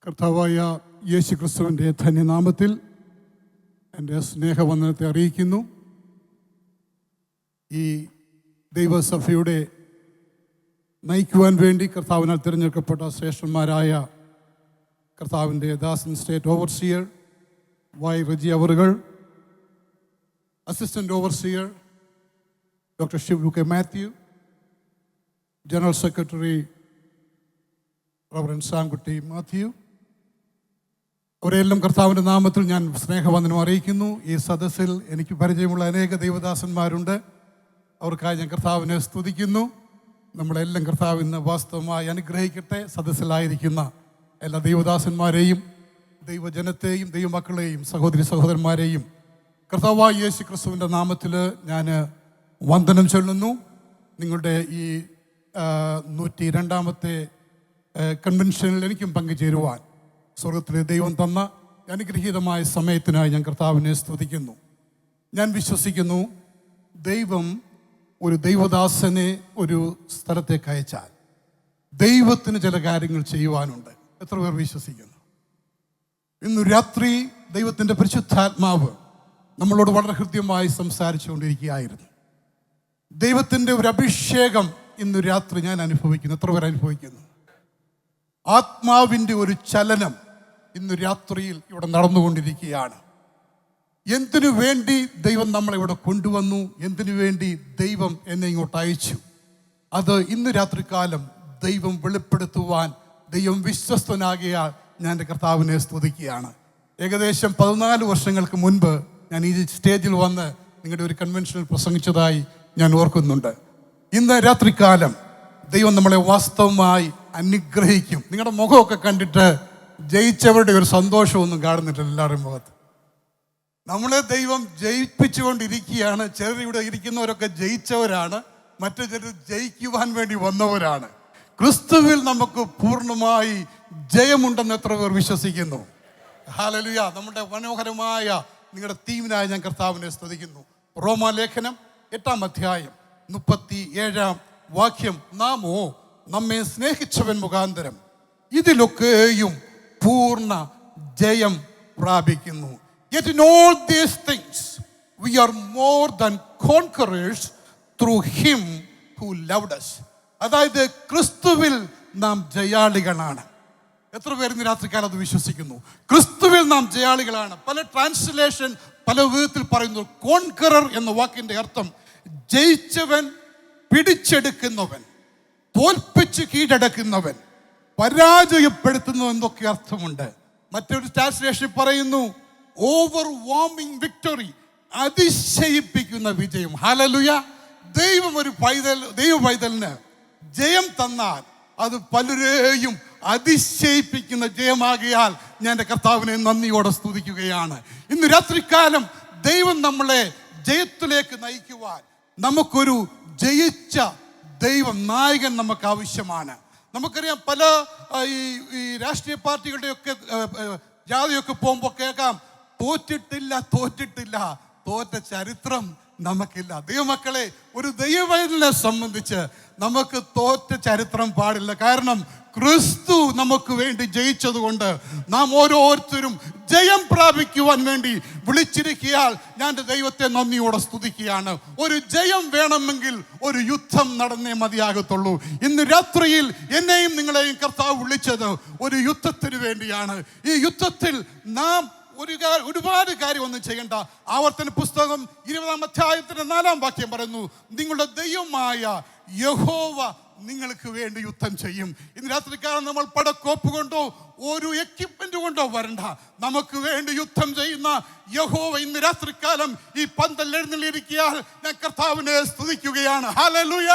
കർത്താവായ യേശു ക്രിസ്തുവിൻ്റെ ധന്യനാമത്തിൽ എൻ്റെ സ്നേഹവന്ദനത്തെ അറിയിക്കുന്നു. ഈ ദൈവസഭയുടെ നയിക്കുവാൻ വേണ്ടി കർത്താവിനാൽ തിരഞ്ഞെടുക്കപ്പെട്ട ശ്രേഷ്ഠന്മാരായ കർത്താവിൻ്റെ ദാസൻ സ്റ്റേറ്റ് ഓവർസിയർ വൈ റജി അവറുകൾ, assistant overseer doctor Shibu K Mathew, general secretary reverend Samkutty Mathew, അവരെല്ലാം കർത്താവിൻ്റെ നാമത്തിൽ ഞാൻ സ്നേഹവന്ദനം അറിയിക്കുന്നു. ഈ സദസ്സിൽ എനിക്ക് പരിചയമുള്ള അനേക ദൈവദാസന്മാരുണ്ട്. അവർക്കായി ഞാൻ കർത്താവിനെ സ്തുതിക്കുന്നു. നമ്മളെല്ലാം കർത്താവിന് വാസ്തവമായി അനുഗ്രഹിക്കട്ടെ. സദസ്സിലായിരിക്കുന്ന എല്ലാ ദൈവദാസന്മാരെയും ദൈവജനത്തെയും ദൈവമക്കളെയും സഹോദരി സഹോദരന്മാരെയും കർത്താവായ യേശു ക്രിസ്തുവിൻ്റെ നാമത്തിൽ ഞാൻ വന്ദനം ചൊല്ലുന്നു. നിങ്ങളുടെ ഈ 102ാമത്തെ കൺവെൻഷനിൽ എനിക്കും പങ്കുചേരുവാൻ സ്വർഗത്തിലെ ദൈവം തന്ന അനുഗ്രഹീതമായ സമയത്തിനായി ഞാൻ കർത്താവിനെ സ്തുതിക്കുന്നു. ഞാൻ വിശ്വസിക്കുന്നു, ദൈവം ഒരു ദൈവദാസനെ ഒരു സ്ഥലത്തേക്ക് അയച്ചാൽ ദൈവത്തിന് ചില കാര്യങ്ങൾ ചെയ്യുവാനുണ്ട്. എത്ര പേർ വിശ്വസിക്കുന്നു? ഇന്ന് രാത്രി ദൈവത്തിൻ്റെ പരിശുദ്ധാത്മാവ് നമ്മളോട് വളരെ ഹൃദ്യമായി സംസാരിച്ചുകൊണ്ടിരിക്കുകയായിരുന്നു. ദൈവത്തിൻ്റെ ഒരു അഭിഷേകം ഇന്ന് രാത്രി ഞാൻ അനുഭവിക്കുന്നു. എത്ര പേർ അനുഭവിക്കുന്നു? ആത്മാവിൻ്റെ ഒരു ചലനം ഇന്ന് രാത്രിയിൽ ഇവിടെ നടന്നുകൊണ്ടിരിക്കുകയാണ്. എന്തിനു വേണ്ടി ദൈവം നമ്മളെ ഇവിടെ കൊണ്ടുവന്നു, എന്തിനു വേണ്ടി ദൈവം എന്നെ ഇങ്ങോട്ട് അയച്ചു, അത് ഇന്ന് രാത്രികാലം ദൈവം വെളിപ്പെടുത്തുവാൻ ദൈവം വിശ്വസ്തനാകിയാൽ ഞാൻ എൻ്റെ കർത്താവിനെ സ്തുതിക്കുകയാണ്. ഏകദേശം 14 വർഷങ്ങൾക്ക് മുൻപ് ഞാൻ ഈ സ്റ്റേജിൽ വന്ന് നിങ്ങളുടെ ഒരു കൺവെൻഷനിൽ പ്രസംഗിച്ചതായി ഞാൻ ഓർക്കുന്നുണ്ട്. ഇന്ന് രാത്രികാലം ദൈവം നമ്മളെ വാസ്തവമായി അനുഗ്രഹിക്കും. നിങ്ങളുടെ മുഖമൊക്കെ കണ്ടിട്ട് ജയിച്ചവരുടെ ഒരു സന്തോഷമൊന്നും കാണുന്നില്ല എല്ലാവരുടെയും മുഖത്ത്. നമ്മളെ ദൈവം ജയിപ്പിച്ചുകൊണ്ടിരിക്കുകയാണ്. ചിലർ ഇവിടെ ഇരിക്കുന്നവരൊക്കെ ജയിച്ചവരാണ്, മറ്റു ചിലർ ജയിക്കുവാൻ വേണ്ടി വന്നവരാണ്. ക്രിസ്തുവിൽ നമുക്ക് പൂർണ്ണമായി ജയമുണ്ടെന്ന് എത്ര പേർ വിശ്വസിക്കുന്നു? ഹല്ലേലൂയ. നമ്മുടെ മനോഹരമായ നിങ്ങളുടെ തീമിനായി ഞാൻ കർത്താവിനെ സ്തുതിക്കുന്നു. റോമാലേഖനം 8-ാം അധ്യായം 37-ാം വാക്യം, നാമോ നമ്മെ സ്നേഹിച്ചവൻ മുഖാന്തരം ഇതിലൊക്കെയും പൂർണ്ണ ജയം പ്രാപിക്കുന്നു. Yet in all these things we are more than conquerors through him who loved us. അതായത് ക്രിസ്തുവിൽ നാം ജയാളികളാണ്. എത്ര പേർ ഇന്ന് രാത്രിക്കാലം അത് വിശ്വസിക്കുന്നു? ക്രിസ്തുവിൽ നാം ജയാളികളാണ്. പല ട്രാൻസ്ലേഷൻ പല വിധത്തിൽ പറയുന്നു. കോൺകറർ എന്ന വാക്കിൻ്റെ അർത്ഥം ജയിച്ചവൻ, പിടിച്ചെടുക്കുന്നവൻ, തോൽപ്പിച്ച് കീഴടക്കുന്നവൻ, പരാജയപ്പെടുത്തുന്നു എന്നൊക്കെ അർത്ഥമുണ്ട്. മറ്റൊരു ട്രാൻസ്ലേഷൻ പറയുന്നു ഓവർവാമിംഗ് വിക്ടറി, അതിശയിപ്പിക്കുന്ന വിജയം. ഹല്ലേലൂയ. ദൈവം ഒരു ദൈവ പൈതലിന് ജയം തന്നാൽ അത് പലരെയും അതിശയിപ്പിക്കുന്ന ജയമാകിയാൽ ഞാൻ എൻ്റെ കർത്താവിനെ നന്ദിയോടെ സ്തുതിക്കുകയാണ്. ഇന്ന് രാത്രികാലം ദൈവം നമ്മളെ ജയത്തിലേക്ക് നയിക്കുവാൻ നമുക്കൊരു ജയിച്ച ദൈവം നായകൻ നമുക്ക് ആവശ്യമാണ്. നമുക്കറിയാം, പല ഈ രാഷ്ട്രീയ പാർട്ടികളുടെയൊക്കെ ജാതിയൊക്കെ പോകുമ്പോൾ കേൾക്കാം, തോറ്റിട്ടില്ല, തോറ്റ ചരിത്രം നമുക്കില്ല. ദൈവമക്കളെ, ഒരു ദൈവവൈതലിനെ സംബന്ധിച്ച് നമുക്ക് തോറ്റ ചരിത്രം പാടില്ല. കാരണം ക്രിസ്തു നമുക്ക് വേണ്ടി ജയിച്ചതുകൊണ്ട് നാം ഓരോരുത്തരും ജയം പ്രാപിക്കുവാൻ വേണ്ടി വിളിച്ചിരിക്കയാൽ ഞാൻ ദൈവത്തെ നന്ദിയോടെ സ്തുതിക്കുകയാണ്. ഒരു ജയം വേണമെങ്കിൽ ഒരു യുദ്ധം നടന്നേ മതിയാകത്തുള്ളൂ. ഇന്ന് രാത്രിയിൽ എന്നെയും നിങ്ങളെയും കർത്താവ് വിളിച്ചത് ഒരു യുദ്ധത്തിന് വേണ്ടിയാണ്. ഈ യുദ്ധത്തിൽ നാം ഒരുപാട് കാര്യമൊന്നും ചെയ്യണ്ട. ആവർത്തന പുസ്തകം 20-ാം അധ്യായത്തിന്റെ 4-ാം വാക്യം പറയുന്നു, നിങ്ങളുടെ ദൈവമായ യഹോവ നിങ്ങൾക്ക് വേണ്ടി യുദ്ധം ചെയ്യും. ഇന്ന് രാത്രിക്കാലം നമ്മൾ പടക്കോപ്പ് കൊണ്ടോ ഒരു എക്യുപ്മെന്റ് കൊണ്ടോ വരണ്ട. നമുക്ക് വേണ്ടി യുദ്ധം ചെയ്യുന്ന യഹോവ ഇന്ന് രാത്രിക്കാലം ഈ പന്തൽ എഴുന്നള്ളിയിരിക്കാൻ ഞാൻ കർത്താവിനെ സ്തുതിക്കുകയാണ്. ഹല്ലേലൂയ.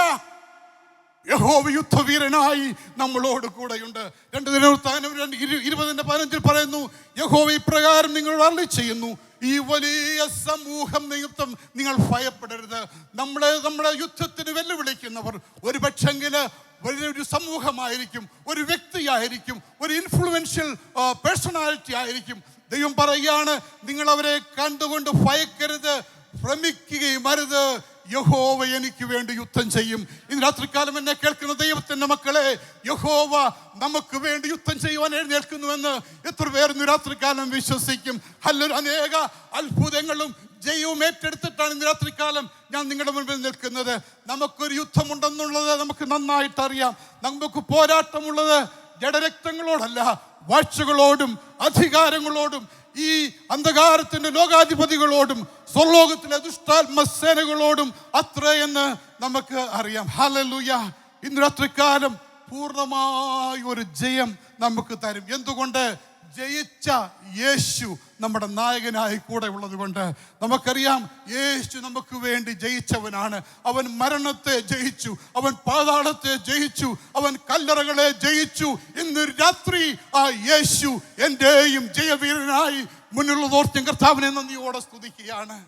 യഹോവ യുദ്ധവീരനായി നമ്മളോട് കൂടെയുണ്ട്. 2 ദിനവൃത്താന്തം 20:15 പറയുന്നു, യഹോവ ഇപ്രകാരം നിങ്ങളോട് അരുളി ചെയ്യുന്നു, ഈ വലിയ സമൂഹം നിമിത്തം നിങ്ങൾ ഭയപ്പെടരുത്. നമ്മുടെ യുദ്ധത്തിന് വെല്ലുവിളിക്കുന്നവർ ഒരു പക്ഷെങ്കില് വലിയൊരു സമൂഹമായിരിക്കും, ഒരു വ്യക്തിയായിരിക്കും, ഒരു ഇൻഫ്ലുവൻഷ്യൽ പേഴ്സണാലിറ്റി ആയിരിക്കും. ദൈവം പറയുകയാണ്, നിങ്ങൾ അവരെ കണ്ടുകൊണ്ട് ഭയക്കരുത്, ഭ്രമിക്കുകയും അരുത്. യഹോവ എനിക്ക് വേണ്ടി യുദ്ധം ചെയ്യും. ഇന്ന് രാത്രികാലം എന്നെ കേൾക്കുന്ന ദൈവത്തിന്റെ മക്കളെ, യഹോവ നമുക്ക് വേണ്ടി യുദ്ധം ചെയ്യുവാൻ എഴുന്നേൽക്കുന്നുവെന്ന് എത്ര പേർ ഇന്ന് രാത്രികാലം വിശ്വസിക്കും? അനേക അത്ഭുതങ്ങളും ജയവും ഏറ്റെടുത്തിട്ടാണ് ഇന്ന് രാത്രികാലം ഞാൻ നിങ്ങളുടെ മുൻപിൽ നിൽക്കുന്നത്. നമുക്കൊരു യുദ്ധമുണ്ടെന്നുള്ളത് നമുക്ക് നന്നായിട്ട് അറിയാം. നമുക്ക് പോരാട്ടമുള്ളത് ജഡരക്തങ്ങളോടല്ല, വാഴ്ചകളോടും അധികാരങ്ങളോടും ഈ അന്ധകാരത്തിന്റെ ലോകാധിപതികളോടും സ്വർലോകത്തിലെ ദുഷ്ടാത്മസേനകളോടും അത്രയെന്ന് നമുക്ക് അറിയാം. ഹല്ലേലൂയ. ഇന്ന് രാത്രികാലം പൂർണ്ണമായ ഒരു ജയം നമുക്ക് തരും. എന്തുകൊണ്ട്? ജയിച്ച യേശു നമ്മുടെ നായകനായി കൂടെ ഉള്ളത് കൊണ്ട്. നമുക്കറിയാം, യേശു നമുക്ക് വേണ്ടി ജയിച്ചവനാണ്. അവൻ മരണത്തെ ജയിച്ചു, അവൻ പാതാളത്തെ ജയിച്ചു, അവൻ കല്ലറകളെ ജയിച്ചു. ഇന്ന് രാത്രി ആ യേശു എൻ്റെയും ജയവീരനായി മുന്നിലുള്ളതോർത്തും കർത്താവിനെ നന്ദിയോടെ സ്തുതിക്കുകയാണ്.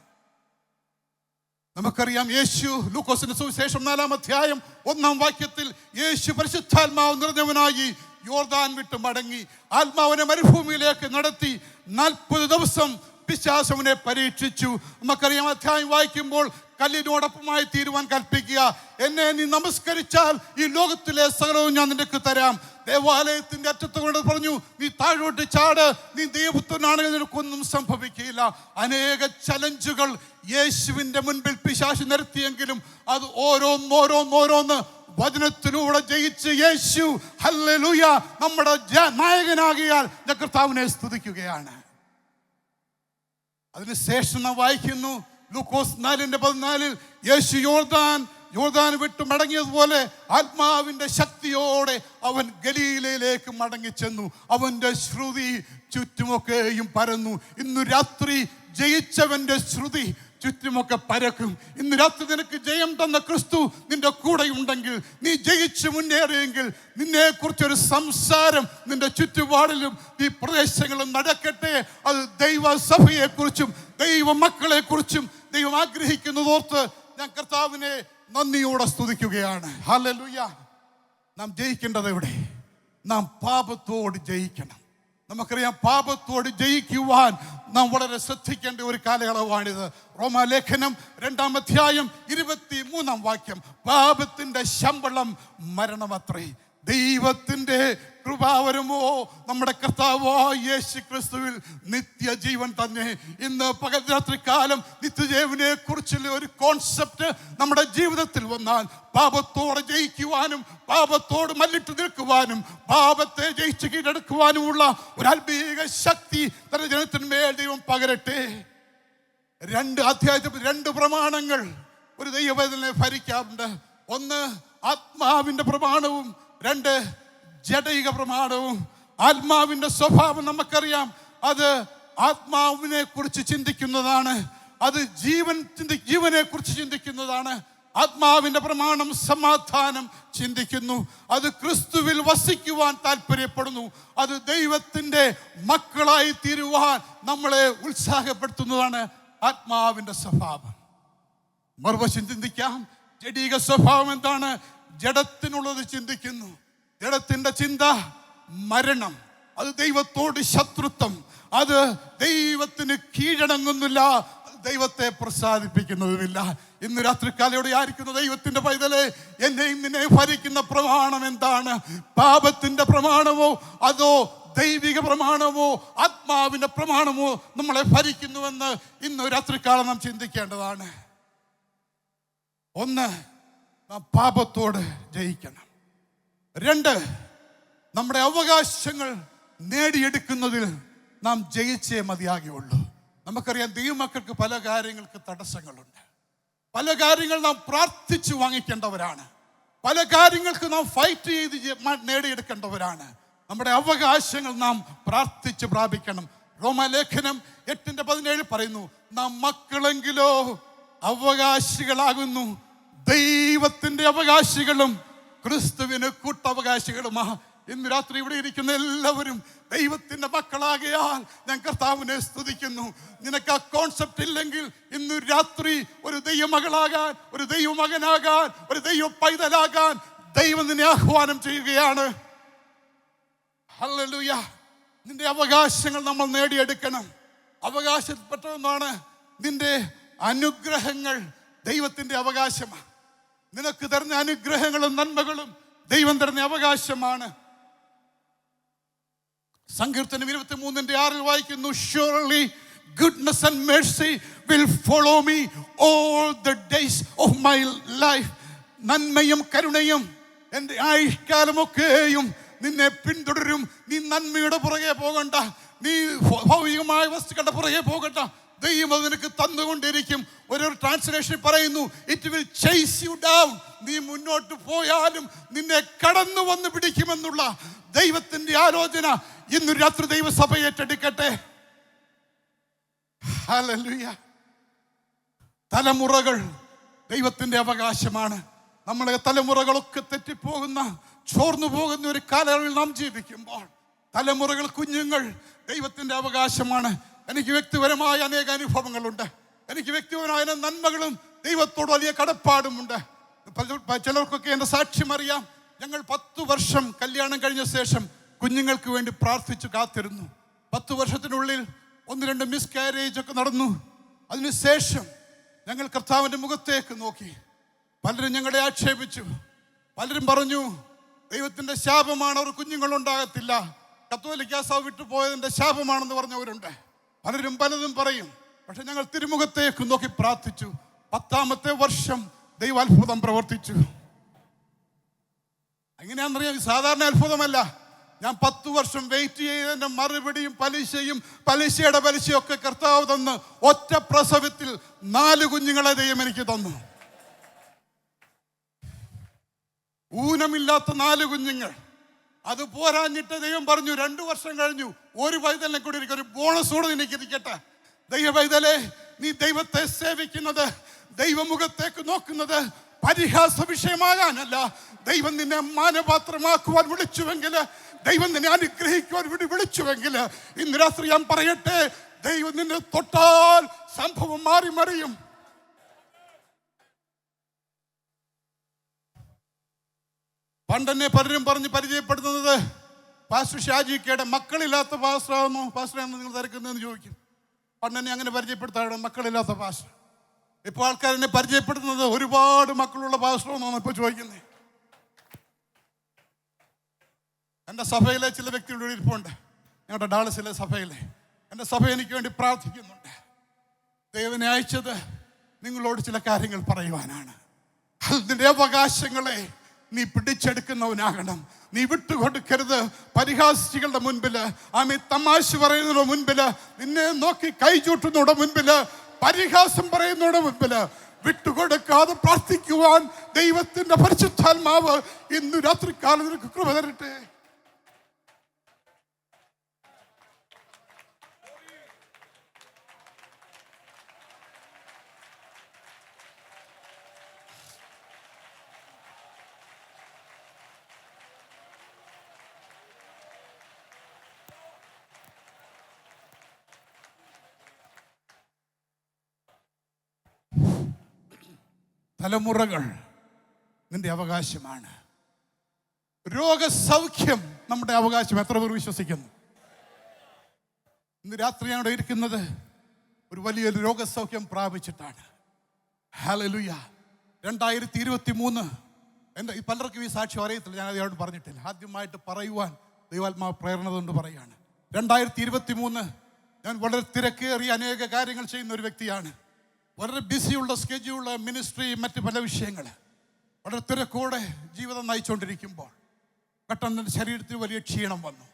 നമുക്കറിയാം, യേശു ലൂക്കോസിന്റെ സുവിശേഷം 4-ാം അധ്യായം 1-ാം വാക്യത്തിൽ യേശു പരിശുദ്ധാത്മാവ് നിറഞ്ഞവനായി യോർദാൻ വിട്ട് മടങ്ങി ആത്മാവിനെ മരുഭൂമിയിലേക്ക് നടത്തി 40 ദിവസം പിശാചവനെ പരീക്ഷിച്ചു. നമുക്കറിയാം, അധ്യായം വായിക്കുമ്പോൾ കല്ലിനോടൊപ്പമായി തീരുവാൻ കൽപ്പിക്കുക. എന്നെ നീ നമസ്കരിച്ചാൽ ഈ ലോകത്തിലെ സകലവും ഞാൻ നിനക്ക് തരാം. ദേവാലയത്തിന്റെ അറ്റത്ത് കൊണ്ട് പറഞ്ഞു, നീ താഴോട്ട് ചാട്, നീ ദൈവപുത്രനാണെങ്കിൽ നിനക്കൊന്നും സംഭവിക്കില്ല. അനേക ചലഞ്ചുകൾ യേശുവിന്റെ മുൻപിൽ പിശാച് നിരത്തിയെങ്കിലും അത് ഓരോന്നോരോന്നോരോന്ന് വചനത്തിലൂടെ ജയിച്ച് യേശു ഹല്ലേലൂയ നമ്മുടെ നായകനാകിയാൽ ഞാൻ കർത്താവിനെ സ്തുതിക്കുകയാണ്. അതിനുശേഷം നാം വായിക്കുന്നു, ലൂക്കോസ് 4:14 യേശു യോർദാൻ വിട്ട് മടങ്ങിയതുപോലെ ആത്മാവിന്റെ ശക്തിയോടെ അവൻ ഗലീലയിലേക്ക് മടങ്ങി ചെന്നു. അവന്റെ ശ്രുതി ചുറ്റുമൊക്കെയും പരന്നു. ഇന്നു രാത്രി ജയിച്ചവന്റെ ശ്രുതി ചുറ്റുമൊക്കെ പരക്കും. ഇന്ന് രാത്രി നിനക്ക് ജയം തന്ന ക്രിസ്തു നിന്റെ കൂടെ ഉണ്ടെങ്കിൽ, നീ ജയിച്ചു മുന്നേറിയെങ്കിൽ, നിന്നെ കുറിച്ചൊരു സംസാരം നിന്റെ ചുറ്റുപാടിലും ഈ പ്രദേശങ്ങളും നടക്കട്ടെ. അത് ദൈവസഭയെ കുറിച്ചും ദൈവ മക്കളെ കുറിച്ചും ദൈവം ആഗ്രഹിക്കുന്നതോർത്ത് ഞാൻ കർത്താവിനെ നന്ദിയോടെ സ്തുതിക്കുകയാണ്. ഹല്ലേലൂയ. നാം ജയിക്കേണ്ടത് എവിടെ? നാം പാപത്തോട് ജയിക്കണം. നമുക്കറിയാം, പാപത്തോട് ജയിക്കുവാൻ നാം വളരെ ശ്രദ്ധിക്കേണ്ട ഒരു കാലയളവാണിത്. റോമാലേഖനം 2-ാം അധ്യായം 23-ാം വാക്യം, പാപത്തിന്റെ ശമ്പളം മരണമത്രേ, ദൈവത്തിന്റെ കൃപാവരമോ നമ്മുടെ കർത്താവായ യേശു ക്രിസ്തുവിൽ നിത്യജീവൻ തന്നെ. ഇന്ന് പകൽ രാത്രികാലം നിത്യജീവനെ കുറിച്ചുള്ള ഒരു കോൺസെപ്റ്റ് നമ്മുടെ ജീവിതത്തിൽ വന്നാൽ പാപത്തോടെ ജയിക്കുവാനും പാപത്തോട് മല്ലിട്ട് നിൽക്കുവാനും പാപത്തെ ജയിച്ച് കീഴടക്കുവാനുമുള്ള ഒരു ആത്മീയ ശക്തി തന്റെ ജനത്തിന്മേൽ ദൈവം പകരട്ടെ. 2 അധ്യായത്തിൽ 2 പ്രമാണങ്ങൾ ഒരു ദൈവവേദനെ ഭരിക്കാറുണ്ട്. 1 ആത്മാവിന്റെ പ്രമാണവും, 2 ജഡൈക പ്രമാണവും. ആത്മാവിന്റെ സ്വഭാവം നമുക്കറിയാം, അത് ആത്മാവിനെ കുറിച്ച് ചിന്തിക്കുന്നതാണ്, അത് ജീവനെ കുറിച്ച് ചിന്തിക്കുന്നതാണ്. ആത്മാവിന്റെ പ്രമാണം സമാധാനം ചിന്തിക്കുന്നു, അത് ക്രിസ്തുവിൽ വസിക്കുവാൻ താല്പര്യപ്പെടുന്നു, അത് ദൈവത്തിന്റെ മക്കളായി തീരുവാൻ നമ്മളെ ഉത്സാഹപ്പെടുത്തുന്നതാണ് ആത്മാവിന്റെ സ്വഭാവം. മറുവശം ചിന്തിക്കാം, ജഡീക സ്വഭാവം എന്താണ്? ജഡത്തിനുള്ളത് ചിന്തിക്കുന്നു. ജഡത്തിന്റെ ചിന്ത മരണം, അത് ദൈവത്തോട് ശത്രുത്വം, അത് ദൈവത്തിന് കീഴടങ്ങുന്നില്ല, ദൈവത്തെ പ്രസാദിപ്പിക്കുന്നതുമില്ല. ഇന്ന് രാത്രികാലയോടെ ആയിരിക്കുന്ന ദൈവത്തിന്റെ പൈതലെ, എന്നെയും നിന്നെയും ഭരിക്കുന്ന പ്രമാണം എന്താണ്? പാപത്തിന്റെ പ്രമാണമോ അതോ ദൈവിക പ്രമാണമോ ആത്മാവിന്റെ പ്രമാണമോ നമ്മളെ ഭരിക്കുന്നുവെന്ന് ഇന്ന് രാത്രികാലം നാം ചിന്തിക്കേണ്ടതാണ്. 1, നാം പാപത്തോട് ജയിക്കണം. 2, നമ്മുടെ അവകാശങ്ങൾ നേടിയെടുക്കുന്നതിൽ നാം ജയിച്ചേ മതിയാകുള്ളൂ. നമുക്കറിയാം, ദൈവമക്കൾക്ക് പല കാര്യങ്ങൾക്ക് തടസ്സങ്ങളുണ്ട്. പല കാര്യങ്ങൾ നാം പ്രാർത്ഥിച്ചു വാങ്ങിക്കേണ്ടവരാണ്. പല കാര്യങ്ങൾക്ക് നാം ഫൈറ്റ് ചെയ്ത് നേടിയെടുക്കേണ്ടവരാണ്. നമ്മുടെ അവകാശങ്ങൾ നാം പ്രാർത്ഥിച്ച് പ്രാപിക്കണം. റോമാലേഖനം 8:17 പറയുന്നു, നാം മക്കളെങ്കിലോ അവകാശികളാകുന്നു, ദൈവത്തിന്റെ അവകാശികളും ക്രിസ്തുവിന് കൂട്ടവകാശികളുമാ. ഇന്ന് രാത്രി ഇവിടെ ഇരിക്കുന്ന എല്ലാവരും ദൈവത്തിന്റെ മക്കളാകയാൽ ഞാൻ കർത്താവിനെ സ്തുതിക്കുന്നു. നിനക്ക് ആ കോൺസെപ്റ്റ് ഇല്ലെങ്കിൽ ഇന്ന് രാത്രി ഒരു ദൈവമകളാകാൻ, ഒരു ദൈവമകനാകാൻ, ഒരു ദൈവ പൈതലാകാൻ ദൈവം നിന്നെ ആഹ്വാനം ചെയ്യുകയാണ്. ഹല്ലേലൂയ. നിന്റെ അവകാശങ്ങൾ നമ്മൾ നേടിയെടുക്കണം. അവകാശപ്പെട്ട ഒന്നാണ് നിന്റെ അനുഗ്രഹങ്ങൾ ദൈവത്തിൻ്റെ അവകാശമാണ്. നിനക്ക് തരുന്ന അനുഗ്രഹങ്ങളും നന്മകളും ദൈവം തരുന്ന അവകാശമാണ്. സങ്കീർത്തനം 23:6 വായിക്കുന്നു, surely goodness and mercy will follow me all the days of my life. നന്മയും കരുണയും എൻ്റെ ആയുഷ്കാലമൊക്കെയും നിന്നെ പിന്തുടരും. നീ നന്മയുടെ പുറകെ പോകണ്ട, നീ ഭൗതികമായ വസ്തുക്കളുടെ പുറകെ പോകണ്ട. ദൈവം അത് നിനക്ക് തന്നുകൊണ്ടിരിക്കും. ഒരു ട്രാൻസ്ലേഷൻ പറയുന്നു, it will chase you down. നീ മുന്നോട്ട് പോയാലും നിന്നെ കടന്നു വന്ന് പിടിക്കുമെന്നുള്ള ദൈവത്തിന്റെ ആലോചന ഇന്ന് രാത്രി ദൈവസഭ ഏറ്റെടുക്കട്ടെ. ഹല്ലേലൂയ. തലമുറകൾ ദൈവത്തിന്റെ അവകാശമാണ്. നമ്മളെ തലമുറകളൊക്കെ തെറ്റിപ്പോകുന്ന, ചോർന്നു പോകുന്ന ഒരു കാലയളവിൽ നാം ജീവിക്കുമ്പോൾ തലമുറകൾ, കുഞ്ഞുങ്ങൾ ദൈവത്തിന്റെ അവകാശമാണ്. എനിക്ക് വ്യക്തിപരമായ അനേക അനുഭവങ്ങളുണ്ട്. എനിക്ക് വ്യക്തിപരമായ നന്മകളും ദൈവത്തോട് വലിയ കടപ്പാടുമുണ്ട്. ചിലർക്കൊക്കെ എൻ്റെ സാക്ഷ്യം അറിയാം. ഞങ്ങൾ 10 വർഷം കല്യാണം കഴിഞ്ഞ ശേഷം കുഞ്ഞുങ്ങൾക്ക് വേണ്ടി പ്രാർത്ഥിച്ചു കാത്തിരുന്നു. 10 വർഷത്തിനുള്ളിൽ 1-2 മിസ്കാരേജ് ഒക്കെ നടന്നു. അതിനുശേഷം ഞങ്ങൾ കർത്താവിൻ്റെ മുഖത്തേക്ക് നോക്കി. പലരും ഞങ്ങളെ ആക്ഷേപിച്ചു. പലരും പറഞ്ഞു ദൈവത്തിൻ്റെ ശാപമാണ്, അവർ കുഞ്ഞുങ്ങളുണ്ടാകത്തില്ല, കത്തോലിക്ക സഭ വിട്ടുപോയതിൻ്റെ ശാപമാണെന്ന് പറഞ്ഞവരുണ്ട്. പലരും പലതും പറയും. പക്ഷെ ഞങ്ങൾ തിരുമുഖത്തേക്ക് നോക്കി പ്രാർത്ഥിച്ചു. 10ാമത്തെ വർഷം ദൈവാത്ഭുതം പ്രവർത്തിച്ചു. എങ്ങനെയാണെന്നറിയാം, സാധാരണ അത്ഭുതമല്ല. ഞാൻ 10 വർഷം വെയിറ്റ് ചെയ്തതിൻ്റെ മറുപടിയും പലിശയുടെ പലിശയൊക്കെ കർത്താവ് തന്ന് ഒറ്റ പ്രസവത്തിൽ 4 കുഞ്ഞുങ്ങളെ ദൈവം എനിക്ക് തന്നു. ഊനമില്ലാത്ത 4 കുഞ്ഞുങ്ങൾ. അത് പോരാഞ്ഞിട്ട് ദൈവം പറഞ്ഞു, 2 വർഷം കഴിഞ്ഞു, ഒരു പൈതലിനെ കൂടി ഒരു ബോണസ് കൂടെ നിനക്ക് ഇരിക്കട്ടെ. ദൈവ പൈതലേ, നീ ദൈവത്തെ സേവിക്കുന്നത്, ദൈവമുഖത്തേക്ക് നോക്കുന്നത് പരിഹാസ വിഷയമാകാനല്ല. ദൈവം നിന്നെ മാനപാത്രമാക്കുവാൻ വിളിച്ചുവെങ്കിൽ, ദൈവം നിന്നെ അനുഗ്രഹിക്കുവാൻ വിളിച്ചുവെങ്കിൽ, ഇന്ന് രാത്രി ഞാൻ പറയട്ടെ, ദൈവം നിന്നെ തൊട്ടാൽ സംഭവം മാറി മറിയും. പണ്ടെന്നെ പലരും പറഞ്ഞ് പരിചയപ്പെടുത്തുന്നത് പാസ്റ്റർ ഷാജിക്കയുടെ മക്കളില്ലാത്ത പാസ്റ്ററാണെന്നോ, പാസ്റ്ററാണെന്ന് നിങ്ങൾ തിരക്കുന്നതെന്ന് ചോദിക്കും. പണ്ടെന്നെ അങ്ങനെ പരിചയപ്പെടുത്താറുണ്ട്, മക്കളില്ലാത്ത പാസ്റ്റർ. ഇപ്പോൾ ആൾക്കാർ എന്നെ പരിചയപ്പെടുത്തുന്നത് ഒരുപാട് മക്കളുള്ള പാസ്റ്ററാണെന്നാണ് ഇപ്പോൾ ചോദിക്കുന്നത്. എൻ്റെ സഭയിലെ ചില വ്യക്തികളുടെ ഇരിപ്പുണ്ട്, ഞങ്ങളുടെ ഡാളസിലെ സഭയിലെ. എൻ്റെ സഭ എനിക്ക് വേണ്ടി പ്രാർത്ഥിക്കുന്നുണ്ട്. ദൈവനെ അയച്ചത് നിങ്ങളോട് ചില കാര്യങ്ങൾ പറയുവാനാണ്. അതിൻ്റെ അവകാശങ്ങളെ നീ പിടിച്ചെടുക്കുന്നവനാകണം. നീ വിട്ടുകൊടുക്കരുത്. പരിഹാസികളുടെ മുൻപിൽ, ആമേ തമാശ പറയുന്നതിന്റെ മുൻപിൽ, നിന്നെ നോക്കി കൈ ചൂട്ടുന്നവരുടെ മുൻപിൽ, പരിഹാസം പറയുന്നവരുടെ മുൻപിൽ വിട്ടുകൊടുക്കാതെ പ്രാർത്ഥിക്കുവാൻ ദൈവത്തിന്റെ പരിശുദ്ധാത്മാവ് ഇന്ന് രാത്രികാലം നിനക്ക് കൃപ തരട്ടെ. തലമുറകൾ നിന്റെ അവകാശമാണ്. രോഗസൗഖ്യം നമ്മുടെ അവകാശം. എത്ര പേർ വിശ്വസിക്കുന്നു? ഇന്ന് രാത്രി അവിടെ ഇരിക്കുന്നത് ഒരു വലിയൊരു രോഗസൗഖ്യം പ്രാപിച്ചിട്ടാണ്. ഹല്ലേലൂയ. 2023 എൻ്റെ പലർക്കും ഈ സാക്ഷ്യം അറിയത്തില്ല, ഞാൻ അതോട് പറഞ്ഞിട്ടില്ല. ആദ്യമായിട്ട് പറയുവാൻ ദൈവാത്മാവ് പ്രേരണ കൊണ്ട് പറയുകയാണ്. 2023 ഞാൻ വളരെ തിരക്കേറിയ അനേക കാര്യങ്ങൾ ചെയ്യുന്ന ഒരു വ്യക്തിയാണ്. വളരെ ബിസിയുള്ള സ്കെഡ്യൂള്, മിനിസ്ട്രി, മറ്റ് പല വിഷയങ്ങൾ, വളരെ തിരക്കോടെ ജീവിതം നയിച്ചുകൊണ്ടിരിക്കുമ്പോൾ പെട്ടെന്ന് എൻ്റെ ശരീരത്തിൽ വലിയ ക്ഷീണം വന്നു.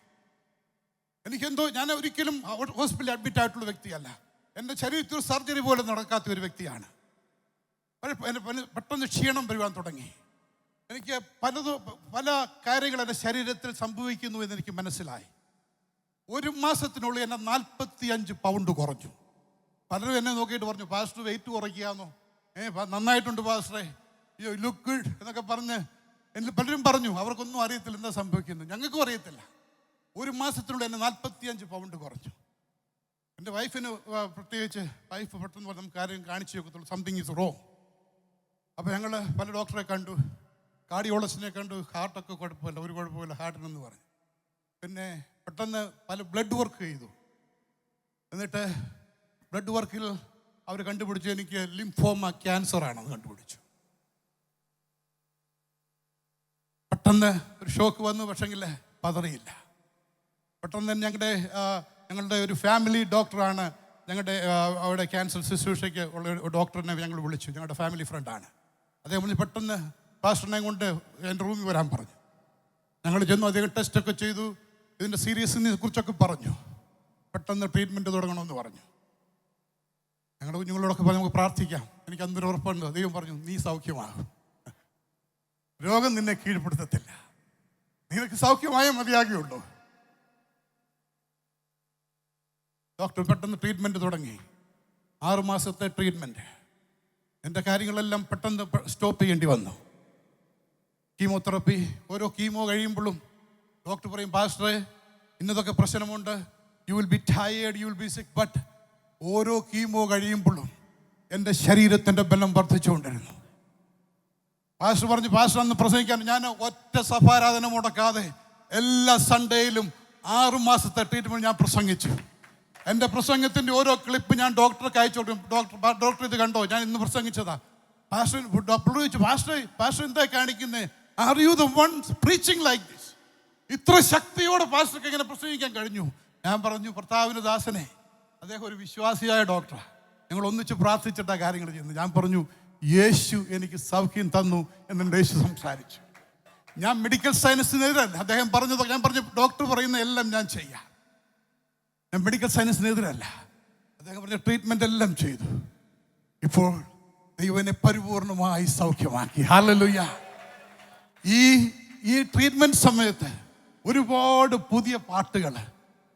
എനിക്കെന്തോ, ഞാൻ ഒരിക്കലും ഹോസ്പിറ്റലിൽ അഡ്മിറ്റ് ആയിട്ടുള്ള വ്യക്തിയല്ല. എൻ്റെ ശരീരത്തിൽ സർജറി പോലെ നടക്കാത്ത ഒരു വ്യക്തിയാണ്. പെട്ടെന്ന് ക്ഷീണം വരുവാൻ തുടങ്ങി. എനിക്ക് പല കാര്യങ്ങൾ എൻ്റെ ശരീരത്തിൽ സംഭവിക്കുന്നു എന്നെനിക്ക് മനസ്സിലായി. 1 മാസത്തിനുള്ളിൽ എന്നെ 45 പൗണ്ട് കുറഞ്ഞു. പലരും എന്നെ നോക്കിയിട്ട് പറഞ്ഞു, പാസ്റ്റർ വെയിറ്റ് കുറയ്ക്കാമെന്നോ, നന്നായിട്ടുണ്ട് പാസ്റ്ററെ, യു ലുക്ക് ഗുഡ് എന്നൊക്കെ പറഞ്ഞ് പലരും പറഞ്ഞു. അവർക്കൊന്നും അറിയത്തില്ല എന്താ സംഭവിക്കുന്നത്, ഞങ്ങൾക്കും അറിയത്തില്ല. 1 മാസത്തിനുള്ളിൽ എന്നെ 45 പൗണ്ട് കുറഞ്ഞു. എൻ്റെ വൈഫിന് പ്രത്യേകിച്ച്, വൈഫ് പെട്ടെന്ന് നമുക്ക് കാര്യം കാണിച്ചു നോക്കത്തുള്ളൂ, സംതിങ് ഈസ് റോങ്. അപ്പോൾ ഞങ്ങൾ പല ഡോക്ടറെ കണ്ടു, കാർഡിയോളജിസ്റ്റിനെ കണ്ടു. ഹാർട്ടൊക്കെ കുഴപ്പമില്ല, ഒരു കുഴപ്പമില്ല ഹാർട്ടിനെന്ന് പറഞ്ഞു. പിന്നെ പെട്ടെന്ന് പല ബ്ലഡ് വർക്ക് ചെയ്തു. എന്നിട്ട് ബ്ലഡ് വർക്കിൽ അവർ കണ്ടുപിടിച്ചു എനിക്ക് ലിംഫോമ ക്യാൻസർ ആണെന്ന് കണ്ടുപിടിച്ചു. പെട്ടെന്ന് ഒരു ഷോക്ക് വന്നു. പക്ഷെങ്കിൽ പതറിയില്ല. പെട്ടെന്ന് തന്നെ ഞങ്ങളുടെ ഒരു ഫാമിലി ഡോക്ടറാണ്, ഞങ്ങളുടെ അവിടെ ക്യാൻസർ ശുശ്രൂഷയ്ക്ക് ഉള്ള ഒരു ഡോക്ടറിനെ ഞങ്ങൾ വിളിച്ചു. ഞങ്ങളുടെ ഫാമിലി ഫ്രണ്ടാണ്. അദ്ദേഹം പറഞ്ഞ് പെട്ടെന്ന് പാസ്റ്ററിനെ കൊണ്ട് എൻ്റെ റൂമിൽ വരാൻ പറഞ്ഞു. ഞങ്ങൾ ചെന്നു. അദ്ദേഹം ടെസ്റ്റൊക്കെ ചെയ്തു, ഇതിൻ്റെ സീരിയസിനെ കുറിച്ചൊക്കെ പറഞ്ഞു. പെട്ടെന്ന് ട്രീറ്റ്മെൻറ്റ് തുടങ്ങണമെന്ന് പറഞ്ഞു. ഞങ്ങളുടെ കുഞ്ഞുങ്ങളോടൊക്കെ പറഞ്ഞ് നമുക്ക് പ്രാർത്ഥിക്കാം. എനിക്ക് അന്നൊരു ഉറപ്പുണ്ട്. ദൈവം പറഞ്ഞു, നീ സൗഖ്യമാകും, രോഗം നിന്നെ കീഴ്പ്പെടുത്തത്തില്ല, നിനക്ക് സൗഖ്യമായ മതിയാകുള്ളൂ. ഡോക്ടർ പെട്ടെന്ന് ട്രീറ്റ്മെൻറ്റ് തുടങ്ങി. 6 മാസത്തെ ട്രീറ്റ്മെൻറ്റ്. എൻ്റെ കാര്യങ്ങളെല്ലാം പെട്ടെന്ന് സ്റ്റോപ്പ് ചെയ്യേണ്ടി വന്നു. കീമോതെറപ്പി, ഓരോ കീമോ കഴിയുമ്പോഴും ഡോക്ടർ പറയും, പാസ്റ്ററെ ഇന്നതൊക്കെ പ്രശ്നമുണ്ട്, you will be tired, you will be സിക്ക്. ബട്ട് ഓരോ കീമോ കഴിയുമ്പോഴും എൻ്റെ ശരീരത്തിൻ്റെ ബലം വർദ്ധിച്ചുകൊണ്ടിരുന്നു. പാസ്റ്റർ പറഞ്ഞു, പാസ്റ്റർ അന്ന് പ്രസംഗിക്കാൻ ഞാൻ ഒറ്റ സഭാരാധന മുടക്കാതെ എല്ലാ സൺഡേയിലും 6 മാസത്തെ ട്രീറ്റ്മെൻറ്റ് ഞാൻ പ്രസംഗിച്ചു. എൻ്റെ പ്രസംഗത്തിൻ്റെ ഓരോ ക്ലിപ്പ് ഞാൻ ഡോക്ടർക്ക് അയച്ചു കൊടുക്കും. ഡോക്ടർ ഇത് കണ്ടോ, ഞാൻ ഇന്ന് പ്രസംഗിച്ചതാ. പാസ്റ്റർ ഡോക്ടർ ചോദിച്ചു, പാസ്റ്റർ എന്താ കാണിക്കുന്നത്? Are you the one preaching like this? ഇത്ര ശക്തിയോടെ പാസ്റ്റർക്ക് എങ്ങനെ പ്രസംഗിക്കാൻ കഴിഞ്ഞു? ഞാൻ പറഞ്ഞു, കർത്താവിൻ്റെ ദാസനെ, അദ്ദേഹം ഒരു വിശ്വാസിയായ ഡോക്ടറാണ്, ഞങ്ങൾ ഒന്നിച്ച് പ്രാർത്ഥിച്ചിട്ടാണ് കാര്യങ്ങൾ ചെയ്യുന്നത്. ഞാൻ പറഞ്ഞു, യേശു എനിക്ക് സൗഖ്യം തന്നു എന്നെ യേശു സംസാരിച്ചു. ഞാൻ മെഡിക്കൽ സയൻസിനെതിരല്ല. അദ്ദേഹം പറഞ്ഞതൊക്കെ ഞാൻ പറഞ്ഞു, ഡോക്ടർ പറയുന്ന എല്ലാം ഞാൻ ചെയ്യാം. ഞാൻ മെഡിക്കൽ സയൻസിനെതിരല്ല. അദ്ദേഹം പറഞ്ഞ ട്രീറ്റ്മെൻ്റ് എല്ലാം ചെയ്തു. ഇപ്പോൾ ദൈവനെ പരിപൂർണമായി സൗഖ്യമാക്കി. ഹല്ലേലൂയ. ഈ ട്രീറ്റ്മെൻറ്റ് സമയത്ത് ഒരുപാട് പുതിയ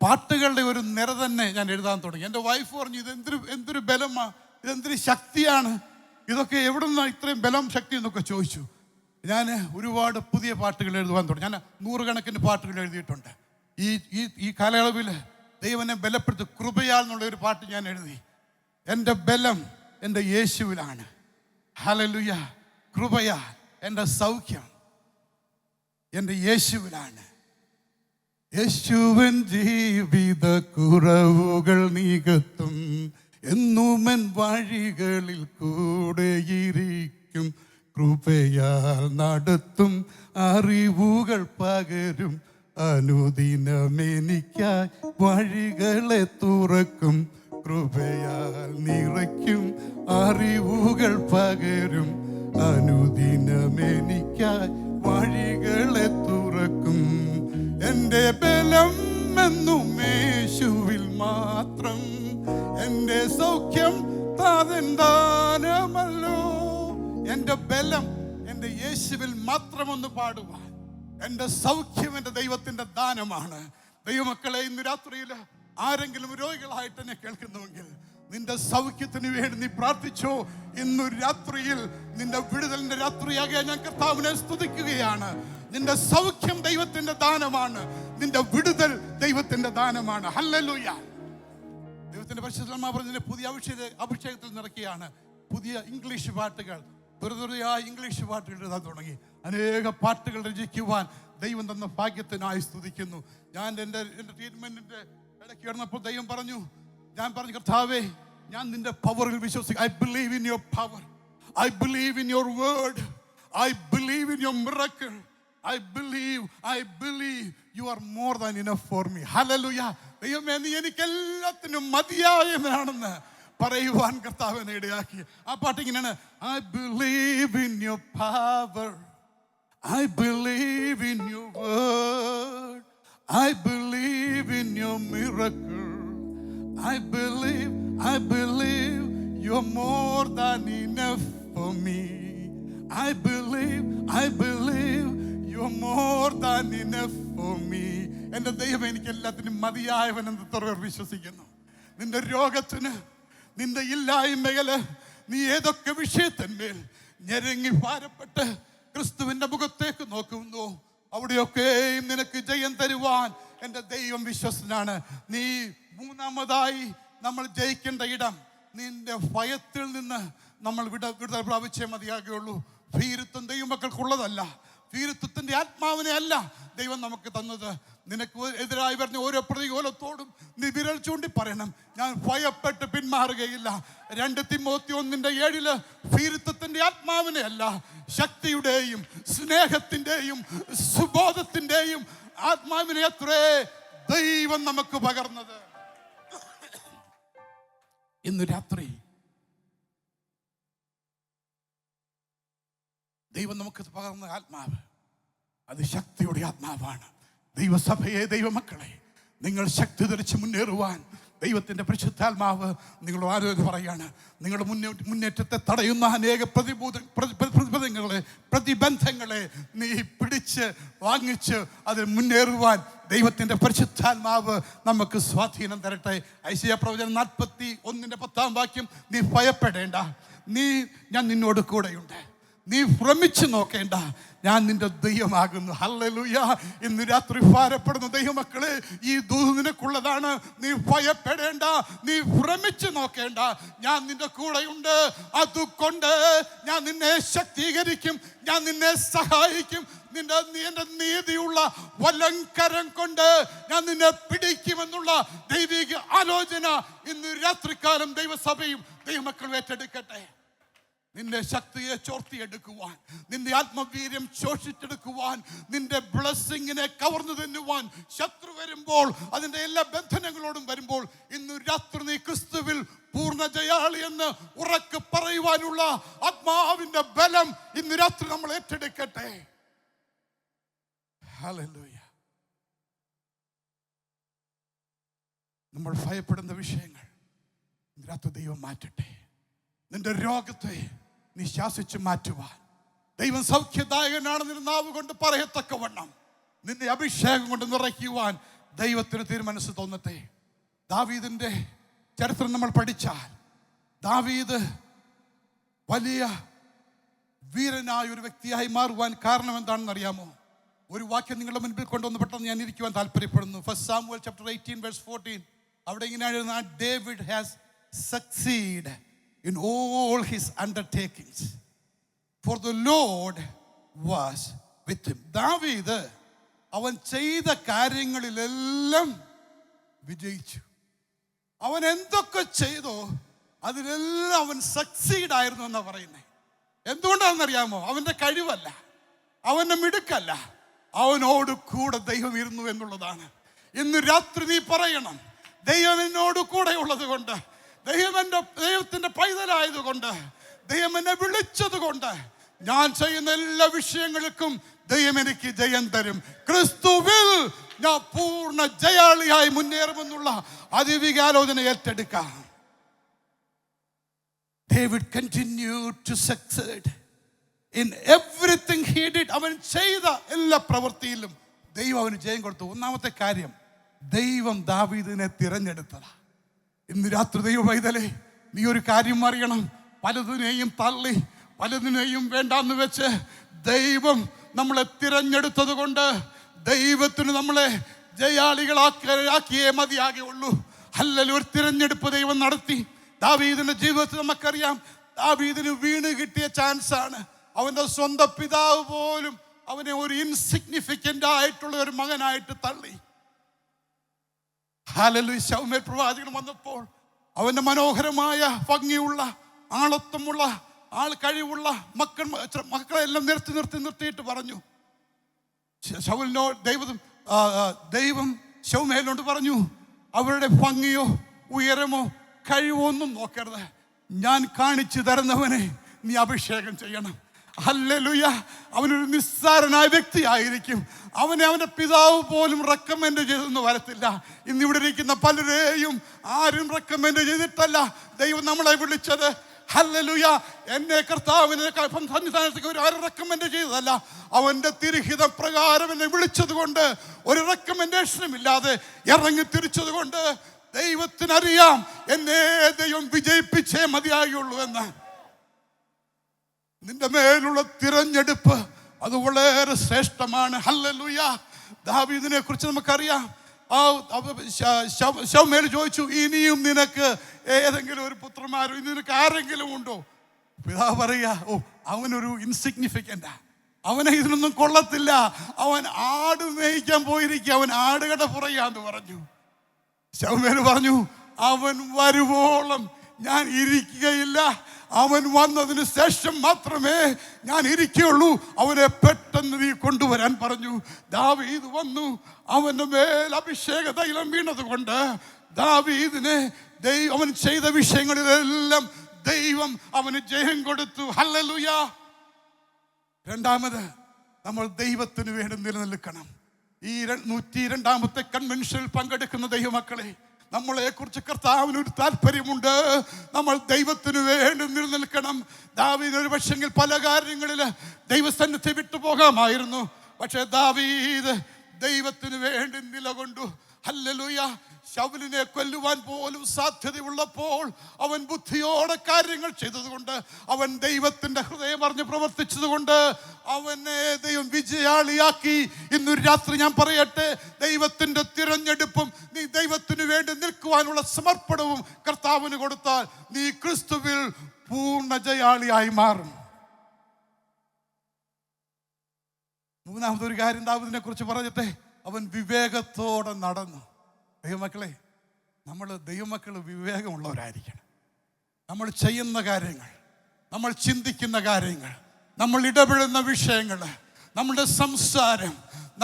പാട്ടുകളുടെ ഒരു നിര തന്നെ ഞാൻ എഴുതാൻ തുടങ്ങി. എൻ്റെ വൈഫ് പറഞ്ഞു, എന്തൊരു ബലമാണ്, ഇതെന്തൊരു ശക്തിയാണ്, ഇതൊക്കെ എവിടെ നിന്നാണ് ഇത്രയും ബലം ശക്തി എന്നൊക്കെ ചോദിച്ചു. ഞാൻ ഒരുപാട് പുതിയ പാട്ടുകൾ എഴുതുവാൻ തുടങ്ങി. ഞാൻ 100 കണക്കിന് പാട്ടുകൾ എഴുതിയിട്ടുണ്ട്. ഈ കാലയളവിൽ ദൈവനെ ബലപ്പെടുത്തി കൃപയാൽ എന്നുള്ള ഒരു പാട്ട് ഞാൻ എഴുതി. എൻ്റെ ബലം എൻ്റെ യേശുവിലാണ്. ഹല്ലേലൂയ. കൃപയാൽ എൻ്റെ സൗഖ്യം എൻ്റെ യേശുവിലാണ്. യേശുവൻ ജീവിത കുറവുകൾ നികത്തും, എന്നുമൻ വഴികളിൽ കൂടെയിരിക്കും, കൃപയാൽ നടത്തും, അറിവുകൾ പകരും, അനുദിനമെനിക്കായി വഴികളെ തുറക്കും, കൃപയാൽ നിറയ്ക്കും, അറിവുകൾ പകരും, അനുദിനമെനിക്കായി വഴികളെ തുറക്കും. എൻ്റെ ബലം എന്നും യേശുവിൽ മാത്രം, എൻ്റെ സൗഖ്യം താതൻ ദാനമല്ലോ. എൻ്റെ ബലം എൻ്റെ യേശുവിൽ മാത്രമൊന്ന് പാടുവാൻ, എൻ്റെ സൗഖ്യം എൻ്റെ ദൈവത്തിൻ്റെ ദാനമാണ്. ദൈവമക്കളെ, ഇന്ന് രാത്രിയിൽ ആരെങ്കിലും രോഗികളായിട്ട് എന്നെ കേൾക്കുന്നുവെങ്കിൽ നിന്റെ സൗഖ്യത്തിന് വേണ്ടി നീ പ്രാർത്ഥിച്ചോ. ഇന്നു രാത്രിയിൽ നിന്റെ വിടുതലിന്റെ രാത്രിയാകെ ഞാൻ കർത്താവിനെ സ്തുതിക്കുകയാണ്. നിന്റെ സൗഖ്യം ദൈവത്തിന്റെ ദാനമാണ്, നിന്റെ വിടുതൽ ദൈവത്തിന്റെ ദാനമാണ്. ഹല്ലേലൂയ. ദൈവത്തിന്റെ പരിശുദ്ധ പറഞ്ഞതിന്റെ പുതിയ അഭിഷേകത്തിൽ നിറയ്ക്കുകയാണ്. പുതിയ ഇംഗ്ലീഷ് പാട്ടുകൾ, ഇംഗ്ലീഷ് പാട്ടുകൾ എഴുതാൻ തുടങ്ങി. അനേക പാട്ടുകൾ രചിക്കുവാൻ ദൈവം തന്ന ഭാഗ്യത്തിനായി സ്തുതിക്കുന്നു. ഞാൻ എൻ്റെ ട്രീറ്റ്മെന്റിന്റെ ഇടയ്ക്ക് കിടന്നപ്പോൾ ദൈവം പറഞ്ഞു, കർത്താവേ, ഞാൻ നിന്റെ പവറിൽ വിശ്വസിക്കും. I believe in your power, I believe in your word, I believe in your miracle, I believe you are more than enough for me. Hallelujah. ദൈവമേ, നീ എനിക്ക് എല്ലാത്തിനും മതിയായവനാണെന്ന് പറയുവാൻ കർത്താവിനെ ഇടയാക്കി. ആ പാട്ട് ഇങ്ങനെയാണ്, I believe in your power, I believe in your word, I believe in your miracle, I believe you're more than enough for me. I believe you're more than enough for me. എൻ്റെ ദൈവം എനിക്ക് എല്ലാത്തിനും മതിയായവനെന്ന് തുറവർ വിശ്വസിക്കുന്നു. നിന്റെ രോഗത്തിന്, നിന്റെ ഇല്ലായ്മകള്, നീ ഏതൊക്കെ വിഷയത്തിന്മേൽ ഞെരങ്ങി ഭാരപ്പെട്ട് ക്രിസ്തുവിന്റെ മുഖത്തേക്ക് നോക്കുന്നു, അവിടെയൊക്കെയും നിനക്ക് ജയം തരുവാൻ എൻ്റെ ദൈവം വിശ്വസ്തനാണ്. നീ മൂന്നാമതായി നമ്മൾ ജയിക്കേണ്ട ഇടം, നിന്റെ ഭയത്തിൽ നിന്ന് നമ്മൾ വിടുതൽ പ്രാപിച്ചേ മതിയാകുകയുള്ളൂ. ഭീരുത്വം ദൈവമക്കൾക്കുള്ളതല്ല. ഭീരുത്വത്തിന്റെ ആത്മാവിനെ അല്ല ദൈവം നമുക്ക് തന്നത്. നിനക്ക് എതിരായി വരുന്ന ഓരോ പ്രതികൂലത്തോടും നീ വിരൽ ചൂണ്ടി പറയണം, ഞാൻ ഭയപ്പെട്ട് പിന്മാറുകയില്ല. 2 തിമോത്തി 1:7 ഭീരുത്വത്തിന്റെ ആത്മാവിനെ അല്ല, ശക്തിയുടെയും സ്നേഹത്തിന്റെയും സുബോധത്തിന്റെയും ആത്മാവിനെ അത്രേ ദൈവം നമുക്ക് പകർന്നത്. ഇന്ന് രാത്രി ദൈവം നമുക്ക് പകർന്ന ആത്മാവ് അത് ശക്തിയുടെ ആത്മാവാണ്. ദൈവസഭയെ, ദൈവമക്കളെ, നിങ്ങൾ ശക്തി ധരിച്ച് മുന്നേറുവാൻ ദൈവത്തിൻ്റെ പരിശുദ്ധാത്മാവ് നിങ്ങൾ ആരോഗ്യം പറയാണ്. നിങ്ങളുടെ മുന്നേറ്റത്തെ തടയുന്ന അനേക പ്രതിബന്ധങ്ങളെ നീ പിടിച്ച് വാങ്ങിച്ച് അതിൽ മുന്നേറുവാൻ ദൈവത്തിൻ്റെ പരിശുദ്ധാത്മാവ് നമുക്ക് സ്വാധീനം തരട്ടെ. ഐശയ്യാ പ്രവചനം 41:10 നീ ഭയപ്പെടേണ്ട, ഞാൻ നിന്നോട് കൂടെയുണ്ട്. നീ ഭ്രമിച്ചു നോക്കേണ്ട, ഞാൻ നിന്റെ ദൈവമാകുന്നു. ഹല്ലേലൂയ. ഇന്ന് രാത്രി ഭാരപ്പെടുന്ന ദൈവമക്കളെ, ഈ ദൂത് നിനക്കുള്ളതാണ്. നീ ഭയപ്പെടേണ്ട, നീ ഭ്രമിച്ചു നോക്കേണ്ട, ഞാൻ നിന്റെ കൂടെയുണ്ട്. അതുകൊണ്ട് ഞാൻ നിന്നെ ശക്തീകരിക്കും, ഞാൻ നിന്നെ സഹായിക്കും. നിന്റെ നീതിയുള്ള വലങ്കരം കൊണ്ട് ഞാൻ നിന്നെ പിടിക്കുമെന്നുള്ള ദൈവിക ആലോചന ഇന്ന് രാത്രികാലം ദൈവസഭയും ദൈവമക്കളും ഏറ്റെടുക്കട്ടെ. നിന്റെ ശക്തിയെ ചോർത്തിയെടുക്കുവാൻ, നിന്റെ ആത്മവീര്യം ശോഷിച്ചെടുക്കുവാൻ, നിന്റെ ബ്ലെസ്സിങ്ങിനെ കവർന്നു തിന്നുവാൻ ശത്രു വരുമ്പോൾ, അതിൻ്റെ എല്ലാ ബന്ധനങ്ങളോടും വരുമ്പോൾ, ഇന്ന് രാത്രി നീ ക്രിസ്തുവിൽ പൂർണ്ണ ജയാളി എന്ന് ഉറക്കെ പറയുവാനുള്ള ആത്മാവിന്റെ ബലം ഇന്ന് രാത്രി നമ്മൾ ഏറ്റെടുക്കട്ടെ. ഹല്ലേലൂയ. നമ്മൾ ഭയപ്പെടുന്ന വിഷയങ്ങൾ ഇന്ന് രാത്രി ദൈവം മാറ്റട്ടെ. നിന്റെ രോഗത്തെ നീ ശാസിച്ച് മാറ്റുവാൻ ദൈവം സൗഖ്യദായകനാണ് നിന്റെ നാവ് കൊണ്ട് പറയത്തക്കവണ്ണം നിന്റെ അഭിഷേകം കൊണ്ട് നിറയ്ക്കുവാൻ ദൈവത്തിന് തീരുമാനിച്ചു തോന്നട്ടെ. ദാവീദിന്റെ ചരിത്രം നമ്മൾ പഠിച്ചാൽ, ദാവീദ് വലിയ വീരനായ ഒരു വ്യക്തിയായി മാറുവാൻ കാരണം എന്താണെന്ന് അറിയാമോ? ഒരു വാക്യം നിങ്ങളുടെ മുൻപിൽ കൊണ്ടുവന്ന് പെട്ടെന്ന് ഞാൻ ഇരിക്കുവാൻ താല്പര്യപ്പെടുന്നു. 1 Samuel chapter 18:14. അവിടെ ഇങ്ങനെയാണ് എഴുതുന്നത്, David has succeed in all his undertakings, for the Lord was with him. ദാവീദ് അവൻ ചെയ്ത കാര്യങ്ങളിലെല്ലാം വിജയിച്ചു. അവൻ എന്തൊക്കെ ചെയ്തോ അതിലെല്ലാം അവൻ സക്സീഡ് ആയിരുന്നു എന്നാ പറയുന്നത്. എന്തുകൊണ്ടാണെന്നറിയാമോ? അവന്റെ കഴിവല്ല, അവന്റെ മിടുക്കല്ല, അവനോട് കൂടെ ദൈവം ഇരുന്നു എന്നുള്ളതാണ്. ഇന്ന് രാത്രി നീ പറയണം, ദൈവം എന്നോട് കൂടെ ഉള്ളത് കൊണ്ട്, ദൈവത്തിന്റെ പൈതലായതുകൊണ്ട്, ദൈവം എന്നെ വിളിച്ചത് കൊണ്ട്, ഞാൻ ചെയ്യുന്ന എല്ലാ വിഷയങ്ങൾക്കും ദൈവം എനിക്ക് ജയം തരും. ക്രിസ്തുവിൽ ഞാൻ പൂർണ്ണ ജയാളിയായി മുന്നേറുമെന്നുള്ള അതിവികാലോചന ഏറ്റെടുക്കാം. David continued to succeed in everything he did. അവൻ ചെയ്ത എല്ലാ പ്രവൃത്തിയിലും ദൈവം അവന് ജയം കൊടുത്തു. ഒന്നാമത്തെ കാര്യം, ദൈവം ദാവീദിനെ തിരഞ്ഞെടുത്തതാ. ഇന്ന് രാത്രി ദൈവ പൈതലേ, നീ ഒരു കാര്യം അറിയണം, പലതിനെയും തള്ളി, പലതിനെയും വേണ്ടാന്ന് വെച്ച് ദൈവം നമ്മളെ തിരഞ്ഞെടുത്തത് കൊണ്ട് ദൈവത്തിന് നമ്മളെ ജയാളികളാക്കിയേ മതിയാകുള്ളൂ. ഹല്ലേലൂയ. ഒരു തിരഞ്ഞെടുപ്പ് ദൈവം നടത്തി. ദാവീദിന്റെ ജീവിതത്തിൽ നമുക്കറിയാം, ദാവീദിന് വീണ് കിട്ടിയ ചാൻസാണ്. അവന്റെ സ്വന്തം പിതാവ് പോലും അവനെ ഒരു ഇൻസിഗ്നിഫിക്കന്റ് ആയിട്ടുള്ള ഒരു മകനായിട്ട് തള്ളി. ഹല്ലേലൂയ. ശമൂവേൽ പ്രവാചകൻ വന്നപ്പോൾ അവന്റെ മനോഹരമായ ഭംഗിയുള്ള ആളത്വമുള്ള കഴിവുള്ള മക്കളെല്ലാം നിർത്തിയിട്ട് പറഞ്ഞു, ദൈവം ശമൂവേലിനോട് പറഞ്ഞു, അവരുടെ ഭംഗിയോ ഉയരമോ കഴിവോ ഒന്നും നോക്കരുത്, ഞാൻ കാണിച്ചു തരുന്നവനെ നീ അഭിഷേകം ചെയ്യണം. ഹല്ലേലൂയ. അവനൊരു നിസ്സാരനായ വ്യക്തിയായിരിക്കും, അവനെ അവൻ്റെ പിതാവ് പോലും റെക്കമെൻഡ് ചെയ്തൊന്നും വരത്തില്ല. ഇന്നിവിടെ ഇരിക്കുന്ന പലരെയും ആരും റെക്കമെൻഡ് ചെയ്തിട്ടല്ല ദൈവം നമ്മളെ വിളിച്ചത്. ഹല്ലേലൂയ. എന്നെ കർത്താവിനെ സന്നിധാനത്തേക്ക് ആരും റെക്കമെൻഡ് ചെയ്തതല്ല, അവൻ്റെ തിരുഹിത പ്രകാരം എന്നെ വിളിച്ചത് കൊണ്ട്, ഒരു റെക്കമെൻഡേഷനും ഇല്ലാതെ ഇറങ്ങി തിരിച്ചത് കൊണ്ട് ദൈവത്തിനറിയാം എന്നെ ദൈവം വിജയിപ്പിച്ചേ മതിയാകുള്ളൂ എന്ന്. നിന്റെ മേലുള്ള തിരഞ്ഞെടുപ്പ് അത് വളരെ ശ്രേഷ്ഠമാണ്. ഹല്ലേലൂയ. ദാവീദിനെ കുറിച്ച് നമുക്കറിയാം. ശമൂവേൽ ചോദിച്ചു, ഇനിയും നിനക്ക് ഏതെങ്കിലും ഒരു പുത്രന്മാരോ, ഇനി നിനക്ക് ആരെങ്കിലും ഉണ്ടോ? പിതാവ് പറയാ, ഓ അവനൊരു ഇൻസിഗ്നിഫിക്കൻ്റാ, അവനെ ഇതിനൊന്നും കൊള്ളത്തില്ല, അവൻ ആട് മേയ്ക്കാൻ പോയിരിക്കുക, അവൻ ആടുകട പുറയാന്ന് പറഞ്ഞു. ശമൂവേൽ പറഞ്ഞു, അവൻ വരുവോളം ഞാൻ ഇരിക്കുകയില്ല, അവൻ വന്നതിന് ശേഷം മാത്രമേ ഞാൻ ഇരിക്കുകയുള്ളൂ, അവനെ പെട്ടെന്ന് നീ കൊണ്ടുവരാൻ പറഞ്ഞു. ദാവീദ് വന്നു, അവന്റെ മേൽ അഭിഷേക തൈലം വീണത് കൊണ്ട് ദാവീദിനെ അവൻ ചെയ്ത വിഷയങ്ങളിലെല്ലാം ദൈവം അവന് ജയം കൊടുത്തു. ഹല്ലേലൂയ. രണ്ടാമത്, നമ്മൾ ദൈവത്തിന് വേണ്ടി നിലനിൽക്കണം. ഈ 102ാമത്തെ കൺവെൻഷനിൽ പങ്കെടുക്കുന്ന ദൈവമക്കളെ, നമ്മളെ കുറിച്ച് കർത്താവിന് ഒരു താല്പര്യമുണ്ട്. നമ്മൾ ദൈവത്തിന് വേണ്ടി നിലനിൽക്കണം. ദാവീദ് ഒരു പക്ഷെങ്കിൽ പല കാര്യങ്ങളിൽ ദൈവസന്നിധി വിട്ടുപോകാമായിരുന്നു, പക്ഷെ ദാവീദ് ദൈവത്തിന് വേണ്ടി നിലകൊണ്ടു. ഹല്ലേലൂയ. ശൗലിനെ കൊല്ലുവാൻ പോലും സാധ്യതയുള്ളപ്പോൾ അവൻ ബുദ്ധിയോടെ കാര്യങ്ങൾ ചെയ്തതുകൊണ്ട്, അവൻ ദൈവത്തിന്റെ ഹൃദയം അറിഞ്ഞ് പ്രവർത്തിച്ചതുകൊണ്ട് അവനെ ദൈവം വിജയാളിയാക്കി. ഇന്നൊരു രാത്രി ഞാൻ പറയട്ടെ, ദൈവത്തിന്റെ തിരഞ്ഞെടുപ്പും നീ ദൈവത്തിന് വേണ്ടി നിൽക്കുവാനുള്ള സമർപ്പണവും കർത്താവിന് കൊടുത്താൽ നീ ക്രിസ്തുവിൽ പൂർണ്ണ ജയാളിയായി മാറും. മൂന്നാമതൊരു കാര്യം ദാവീദിനെ കുറിച്ച് പറഞ്ഞിട്ടെ, അവൻ വിവേകത്തോടെ നടന്നു. ദൈവമക്കളെ, നമ്മൾ ദൈവമക്കൾ വിവേകമുള്ളവരായിരിക്കണം. നമ്മൾ ചെയ്യുന്ന കാര്യങ്ങൾ, നമ്മൾ ചിന്തിക്കുന്ന കാര്യങ്ങൾ, നമ്മൾ ഇടപെടുന്ന വിഷയങ്ങൾ, നമ്മളുടെ സംസാരം,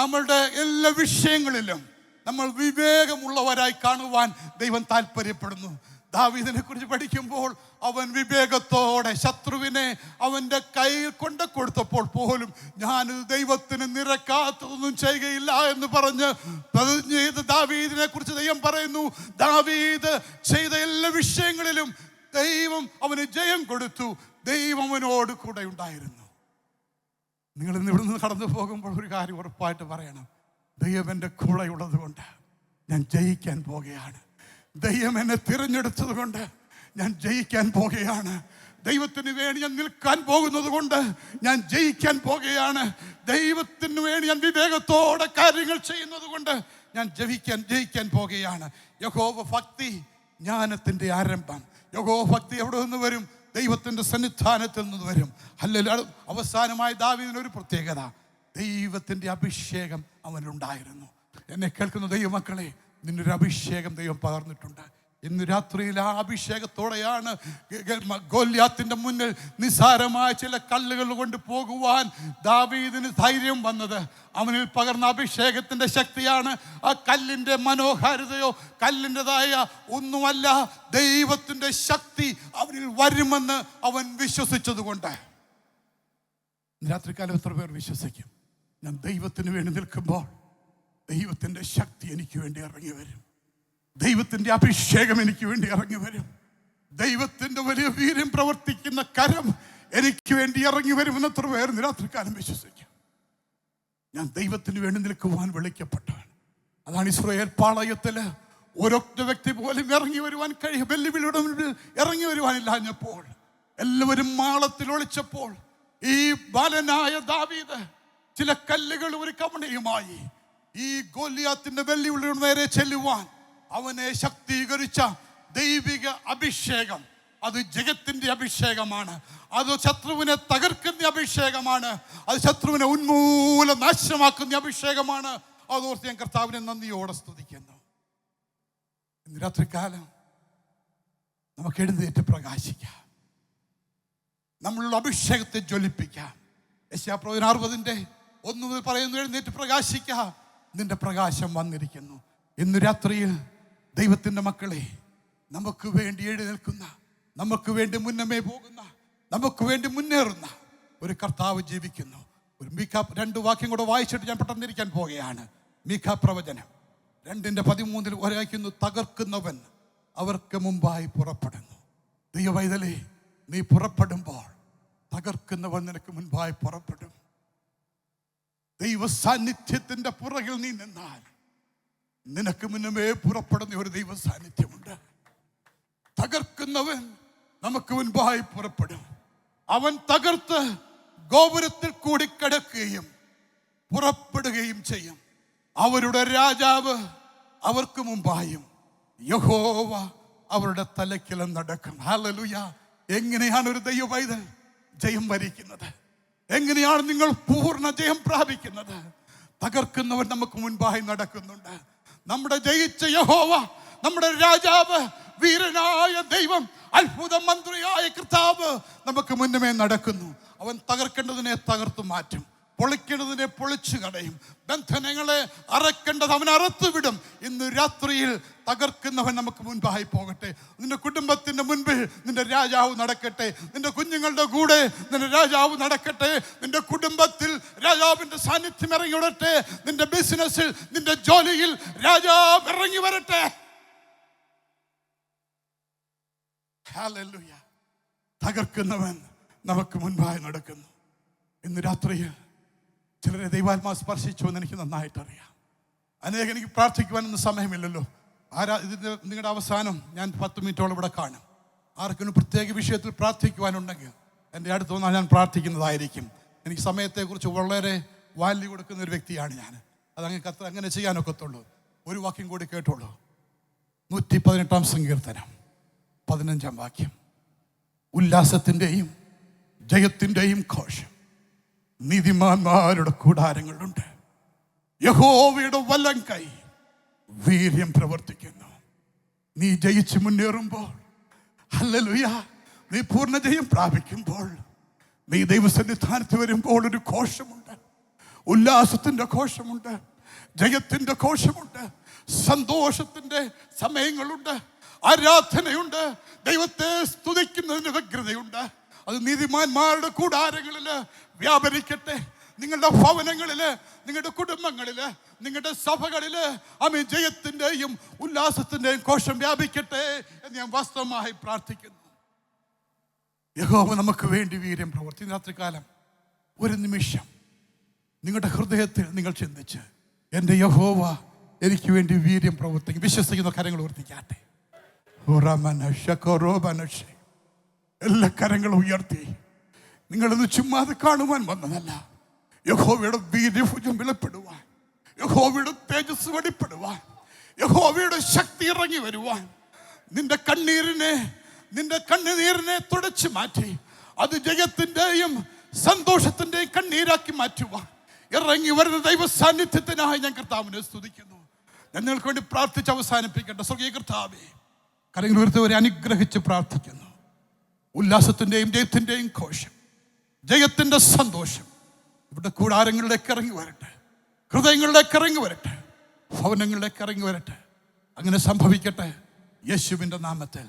നമ്മളുടെ എല്ലാ വിഷയങ്ങളിലും നമ്മൾ വിവേകമുള്ളവരായി കാണുവാൻ ദൈവം താല്പര്യപ്പെടുന്നു. ദാവീദിനെ കുറിച്ച് പഠിക്കുമ്പോൾ അവൻ വിവേകത്തോടെ ശത്രുവിനെ അവൻ്റെ കയ്യിൽ കൊണ്ട് കൊടുത്തപ്പോൾ പോലും ഞാൻ ദൈവത്തിന് നിരക്കാത്തതൊന്നും ചെയ്യുകയില്ല എന്ന് പറഞ്ഞ് പ്രതിജ്ഞ ചെയ്ത് ദാവീദിനെ കുറിച്ച് ദൈവം പറയുന്നു. ദാവീദ് ചെയ്ത എല്ലാ വിഷയങ്ങളിലും ദൈവം അവന് ജയം കൊടുത്തു. ദൈവം അവനോട് കൂടെ ഉണ്ടായിരുന്നു. നിങ്ങൾ ഇന്ന് ഇവിടുന്ന് കടന്നു പോകുമ്പോൾ ഒരു കാര്യം ഉറപ്പായിട്ട് പറയണം, ദൈവം എൻ്റെ കൂടെയുള്ളത് കൊണ്ട് ഞാൻ ജയിക്കാൻ പോകുകയാണ്. ദൈവം എന്നെ തിരഞ്ഞെടുത്തത് കൊണ്ട് ഞാൻ ജയിക്കാൻ പോകുകയാണ്. ദൈവത്തിന് വേണ്ടി ഞാൻ നിൽക്കാൻ പോകുന്നത് കൊണ്ട് ഞാൻ ജയിക്കാൻ പോകുകയാണ്. ദൈവത്തിന് വേണ്ടി ഞാൻ വിവേകത്തോടെ കാര്യങ്ങൾ ചെയ്യുന്നത് കൊണ്ട് ഞാൻ ജയിക്കാൻ പോകുകയാണ്. യഹോവ ഭക്തി ജ്ഞാനത്തിൻ്റെ ആരംഭം. യഹോവ ഭക്തി എവിടെ നിന്ന് വരും? ദൈവത്തിൻ്റെ സന്നിധാനത്തിൽ നിന്ന് വരും. ഹല്ലേലൂയ. അവസാനമായി ദാവീദിനൊരു പ്രത്യേകത, ദൈവത്തിൻ്റെ അഭിഷേകം അവനുണ്ടായിരുന്നു. എന്നെ കേൾക്കുന്ന ദൈവമക്കളെ, നിന്നൊരു അഭിഷേകം ദൈവം പകർന്നിട്ടുണ്ട്. ഇന്ന് രാത്രിയിൽ ആ അഭിഷേകത്തോടെയാണ് ഗോല്യാത്തിന്റെ മുന്നിൽ നിസ്സാരമായ ചില കല്ലുകൾ കൊണ്ട് പോകുവാൻ ദാവീദിന് ധൈര്യം വന്നത്. അവനിൽ പകർന്ന അഭിഷേകത്തിന്റെ ശക്തിയാണ്. ആ കല്ലിന്റെ മനോഹാരിതയോ കല്ലിൻ്റെതായ ഒന്നുമല്ല, ദൈവത്തിന്റെ ശക്തി അവനിൽ വരുമെന്ന് അവൻ വിശ്വസിച്ചതുകൊണ്ട്. രാത്രികാലം എത്ര പേർ വിശ്വസിക്കും? ഞാൻ ദൈവത്തിന് വേണ്ടി നിൽക്കുമ്പോൾ ദൈവത്തിൻ്റെ ശക്തി എനിക്ക് വേണ്ടി ഇറങ്ങി വരും, ദൈവത്തിൻ്റെ അഭിഷേകം എനിക്ക് വേണ്ടി ഇറങ്ങി വരും, ദൈവത്തിൻ്റെ വലിയ വീര്യം പ്രവർത്തിക്കുന്ന കരം എനിക്ക് വേണ്ടി ഇറങ്ങി വരുമെന്ന് എത്ര പേർ രാത്രികാലം വിശ്വസിക്കും? ഞാൻ ദൈവത്തിന് വേണ്ടി നിൽക്കുവാൻ വിളിക്കപ്പെട്ടവൻ. അതാണ് ഇസ്രായേൽ പാളയത്തിൽ ഒരൊറ്റ വ്യക്തി പോലും ഇറങ്ങി വരുവാൻ വെല്ലുവിളിയുടെ മുൻപിൽ ഇറങ്ങി വരുവാനില്ലാഞ്ഞപ്പോൾ, എല്ലാവരും മാളത്തിൽ ഒളിച്ചപ്പോൾ, ഈ ബാലനായ ദാവീദ് ചില കല്ലുകൾ ഒരു കവണയുമായി ഈ ഗോലിയാത്തിന്റെ വെല്ലുവിളിയുടെ നേരെ ചെല്ലുവാൻ അവനെ ശക്തീകരിച്ച ദൈവിക അഭിഷേകം, അത് ജഗത്തിന്റെ അഭിഷേകമാണ്. അത് ശത്രുവിനെ തകർക്കുന്ന അഭിഷേകമാണ്. അത് ശത്രുവിനെ ഉന്മൂല നാശമാക്കുന്ന അഭിഷേകമാണ്. അതോർത്ത് ഞാൻ കർത്താവിനെ നന്ദിയോടെ സ്തുതിക്കുന്നു. ഇന്ന് രാത്രികാലം നമുക്ക് എഴുന്നേറ്റ് പ്രകാശിക്കാം, നമ്മളുടെ അഭിഷേകത്തെ ജ്വലിപ്പിക്കാം. യെശയ്യാപ്രവചനം 60:1 മുതൽ പറയുന്നു, എഴുന്നേറ്റ് പ്രകാശിക്കാം, നിന്റെ പ്രകാശം വന്നിരിക്കുന്നു. ഇന്ന് രാത്രിയിൽ ദൈവത്തിൻ്റെ മക്കളെ, നമുക്ക് വേണ്ടി എഴുന്നേൽക്കുന്ന, നമുക്ക് വേണ്ടി മുന്നമേ പോകുന്ന, നമുക്ക് വേണ്ടി മുന്നേറുന്ന ഒരു കർത്താവ് ജീവിക്കുന്നു. ഒരു മീഖാ 2 വാക്യം കൂടെ വായിച്ചിട്ട് ഞാൻ പെട്ടെന്നിരിക്കാൻ പോകുകയാണ്. മീഖാ പ്രവചനം 2:13 വായിക്കുന്നു, തകർക്കുന്നവൻ അവർക്ക് മുമ്പായി പുറപ്പെടുന്നു. ദൈവവൈതലേ, നീ പുറപ്പെടുമ്പോൾ തകർക്കുന്നവൻ നിനക്ക് മുൻപായി പുറപ്പെടും. ദൈവ സാന്നിധ്യത്തിന്റെ പുറകിൽ നീ നിന്നാൽ നിനക്ക് മുന്നമേ പുറപ്പെടുന്ന ഒരു ദൈവ സാന്നിധ്യമുണ്ട്. തകർക്കുന്നവൻ നമുക്ക് മുൻപായി പുറപ്പെടും. അവൻ തകർത്ത് ഗോപുരത്തിൽ കൂടി കിടക്കുകയും പുറപ്പെടുകയും ചെയ്യും. അവരുടെ രാജാവ് അവർക്ക് മുമ്പായും യഹോവ അവരുടെ തലയ്ക്കലും നടക്കും. ഹല്ലേലൂയ. എങ്ങനെയാണ് ഒരു ദൈവ പൈതൽ ജയം വരിക്കുന്നത്? എങ്ങനെയാണ് നിങ്ങൾ പൂർണ്ണ ജയം പ്രാപിക്കുന്നത്? തകർക്കുന്നവൻ നമുക്ക് മുൻപായി നടക്കുന്നുണ്ട്. നമ്മുടെ ജയിച്ച യഹോവ, നമ്മുടെ രാജാവ്, വീരനായ ദൈവം, അത്ഭുത മന്ത്രിയായ കർത്താവ് നമുക്ക് മുന്നമേ നടക്കുന്നു. അവൻ തകർക്കേണ്ടതിനെ തകർത്തു മാറ്റും, പൊളിക്കേണ്ടതിനെ പൊളിച്ചു കളയും, ബന്ധനങ്ങളെ അറക്കേണ്ടത് അവൻ അറുത്തുവിടും. ഇന്ന് രാത്രിയിൽ തകർക്കുന്നവൻ നമുക്ക് മുൻപായി പോകട്ടെ. നിന്റെ കുടുംബത്തിന്റെ മുൻപിൽ നിന്റെ രാജാവ് നടക്കട്ടെ. നിന്റെ കുഞ്ഞുങ്ങളുടെ കൂടെ നിന്റെ രാജാവ് നടക്കട്ടെ. നിന്റെ കുടുംബത്തിൽ രാജാവിന്റെ സാന്നിധ്യം ഇറങ്ങി വരട്ടെ. നിന്റെ ബിസിനസ്സിൽ, നിന്റെ ജോലിയിൽ രാജാവ് ഇറങ്ങി വരട്ടെ. ഹല്ലേലൂയ. തകർക്കുന്നവൻ നമുക്ക് മുൻപായി നടക്കുന്നു. ഇന്ന് രാത്രിയിൽ ചിലരെ ദൈവാത്മാവ് സ്പർശിച്ചു എന്ന് എനിക്ക് നന്നായിട്ട് അറിയാം. എനിക്ക് പ്രാർത്ഥിക്കുവാനൊന്നും സമയമില്ലല്ലോ. ഇതിൻ്റെ നിങ്ങളുടെ അവസാനം ഞാൻ 10 മിനിറ്റോളം ഇവിടെ കാണും. ആർക്കൊരു പ്രത്യേക വിഷയത്തിൽ പ്രാർത്ഥിക്കുവാനുണ്ടെങ്കിൽ എൻ്റെ അടുത്ത് വന്നാൽ ഞാൻ പ്രാർത്ഥിക്കുന്നതായിരിക്കും. എനിക്ക് സമയത്തെക്കുറിച്ച് വളരെ വാല്യൂ കൊടുക്കുന്ന ഒരു വ്യക്തിയാണ് ഞാൻ. അങ്ങനെ ചെയ്യാനൊക്കത്തുള്ളൂ. ഒരു വാക്യം കൂടി കേട്ടോളൂ. 118-ാം സങ്കീർത്തനം 15-ാം വാക്യം. ഉല്ലാസത്തിൻ്റെയും ജയത്തിൻ്റെയും ഘോഷം നീതിമാന്മാരുടെ കൂടാരങ്ങളുണ്ട്. യഹോവയുടെ വലം കൈ വീര്യം പ്രവർത്തിക്കുന്നു. നീ ജയിച്ച് മുന്നേറുമ്പോൾ, ഹല്ലേലൂയ, നീ പൂർണ്ണ ജയം പ്രാപിക്കുമ്പോൾ, നീ ദൈവസന്നിധാനത്ത് വരുമ്പോൾ ഒരു ഘോഷമുണ്ട്. ഉല്ലാസത്തിൻ്റെ ഘോഷമുണ്ട്, ജയത്തിൻ്റെ ഘോഷമുണ്ട്, സന്തോഷത്തിൻ്റെ സമയങ്ങളുണ്ട്, ആരാധനയുണ്ട്, ദൈവത്തെ സ്തുതിക്കുന്നതിന് വ്യഗ്രതയുണ്ട്. അത് നീതിമാന്മാരുടെ കൂടാരങ്ങളിൽ വ്യാപരിക്കട്ടെ. നിങ്ങളുടെ ഭവനങ്ങളില്, നിങ്ങളുടെ കുടുംബങ്ങളില്, നിങ്ങളുടെ സഭകളില് ആമേൻ ജയത്തിൻ്റെയും ഉല്ലാസത്തിൻ്റെയും ഘോഷം വ്യാപിക്കട്ടെ എന്ന് ഞാൻ വാസ്തവമായി പ്രാർത്ഥിക്കുന്നു. യഹോവ നമുക്ക് വേണ്ടി വീര്യം പ്രവർത്തി. രാത്രികാലം ഒരു നിമിഷം നിങ്ങളുടെ ഹൃദയത്തിൽ നിങ്ങൾ ചിന്തിച്ച്, എൻ്റെ യഹോവ എനിക്ക് വേണ്ടി വീര്യം പ്രവർത്തിക്കും. വിശ്വസിക്കുന്ന കരങ്ങൾ ഉയർത്തിക്കാട്ടെ. എല്ലാ കരങ്ങളും ഉയർത്തി. നിങ്ങളിന്ന് ചുമ്മാതെ കാണുവാൻ വന്നതല്ല. യഹോവയുടെ വീര്യഭുജം വെളിപ്പെടുവാൻ, യഹോവയുടെ തേജസ് വെളിപ്പെടുവാൻ, യഹോവയുടെ ശക്തി ഇറങ്ങി വരുവാൻ, നിന്റെ കണ്ണുനീരിനെ തുടച്ചു മാറ്റി അത് ജയത്തിൻ്റെയും സന്തോഷത്തിൻ്റെയും കണ്ണീരാക്കി മാറ്റുവാൻ ഇറങ്ങി വരുന്ന ദൈവ സാന്നിധ്യത്തിനായി ഞാൻ കർത്താവിനെ സ്തുതിക്കുന്നു. ഞാൻ നിങ്ങൾക്ക് വേണ്ടി പ്രാർത്ഥിച്ച് അവസാനിപ്പിക്കട്ടെ. സ്വർഗീയ കർത്താവേ, കരങ്ങൾ ഉയർത്തിയവരെ അനുഗ്രഹിച്ച് പ്രാർത്ഥിക്കുന്നു. ഉല്ലാസത്തിൻ്റെയും ജയത്തിൻ്റെയും ഘോഷം, ജയത്തിൻ്റെ സന്തോഷം ഇവിടെ കൂടാരങ്ങളിലേക്ക് ഇറങ്ങി വരട്ടെ, ഹൃദയങ്ങളിലേക്ക് ഇറങ്ങി വരട്ടെ, ഭവനങ്ങളിലേക്ക് ഇറങ്ങി വരട്ടെ. അങ്ങനെ സംഭവിക്കട്ടെ യേശുവിൻ്റെ നാമത്തിൽ.